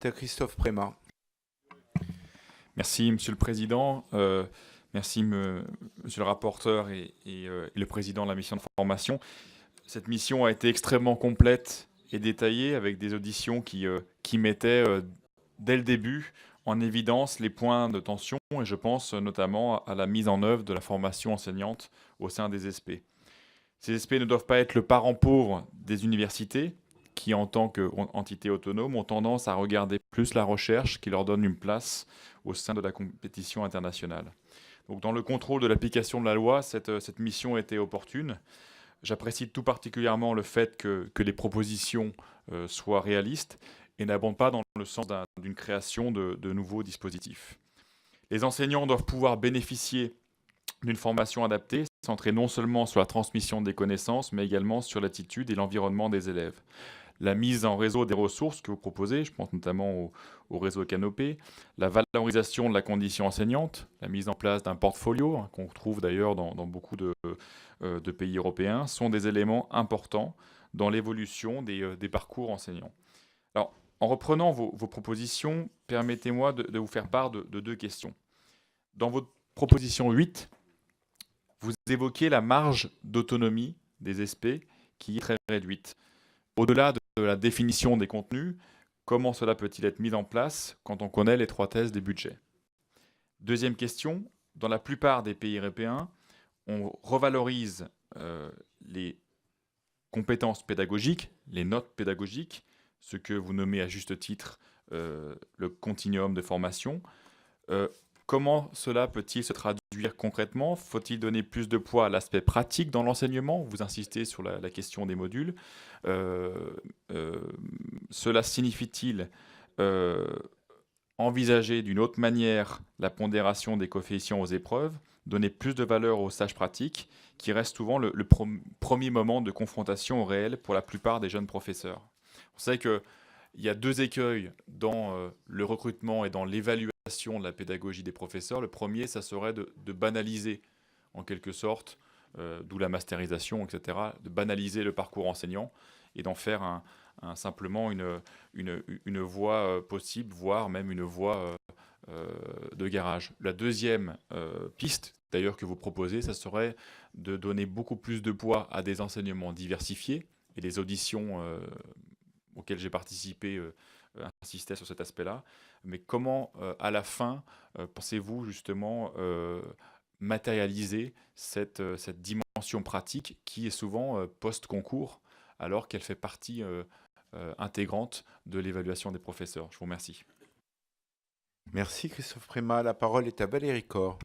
Christophe Prémat. Merci, Monsieur le Président. Merci, Monsieur le rapporteur et le Président de la mission de formation. Cette mission a été extrêmement complète et détaillée avec des auditions qui mettaient dès le début en évidence les points de tension et je pense notamment à la mise en œuvre de la formation enseignante au sein des SP. Ces SP ne doivent pas être le parent pauvre des universités qui, en tant qu'entité autonome, ont tendance à regarder plus la recherche qui leur donne une place au sein de la compétition internationale. Donc, dans le contrôle de l'application de la loi, cette mission était opportune. J'apprécie tout particulièrement le fait que les propositions soient réalistes et n'abondent pas dans le sens d'une création de nouveaux dispositifs. Les enseignants doivent pouvoir bénéficier d'une formation adaptée, centrée non seulement sur la transmission des connaissances, mais également sur l'attitude et l'environnement des élèves. La mise en réseau des ressources que vous proposez, je pense notamment au réseau Canopé, la valorisation de la condition enseignante, la mise en place d'un portfolio, qu'on retrouve d'ailleurs dans beaucoup de pays européens, sont des éléments importants dans l'évolution des parcours enseignants. Alors, en reprenant vos propositions, permettez-moi de vous faire part de deux questions. Dans votre proposition 8, vous évoquez la marge d'autonomie des SP qui est très réduite. Au-delà de la définition des contenus, comment cela peut-il être mis en place quand on connaît l'étroitesse des budgets? Deuxième question, dans la plupart des pays européens, on revalorise les compétences pédagogiques, les notes pédagogiques, ce que vous nommez à juste titre le continuum de formation. Comment cela peut-il se traduire concrètement? Faut-il donner plus de poids à l'aspect pratique dans l'enseignement? Vous insistez sur la question des modules. Cela signifie-t-il envisager d'une autre manière la pondération des coefficients aux épreuves, donner plus de valeur aux stages pratiques, qui reste souvent le premier moment de confrontation au réel pour la plupart des jeunes professeurs? On sait qu'il y a deux écueils dans le recrutement et dans l'évaluation de la pédagogie des professeurs. Le premier, ça serait de banaliser, en quelque sorte, d'où la masterisation, etc., de banaliser le parcours enseignant et d'en faire simplement une voie possible, voire même une voie de garage. La deuxième piste, d'ailleurs, que vous proposez, ça serait de donner beaucoup plus de poids à des enseignements diversifiés, et les auditions auxquelles j'ai participé insistaient sur cet aspect-là. Mais comment, à la fin, pensez-vous justement matérialiser cette dimension pratique qui est souvent post-concours, alors qu'elle fait partie intégrante de l'évaluation des professeurs? Je vous remercie. Merci Christophe Prémat. La parole est à Valérie Corre.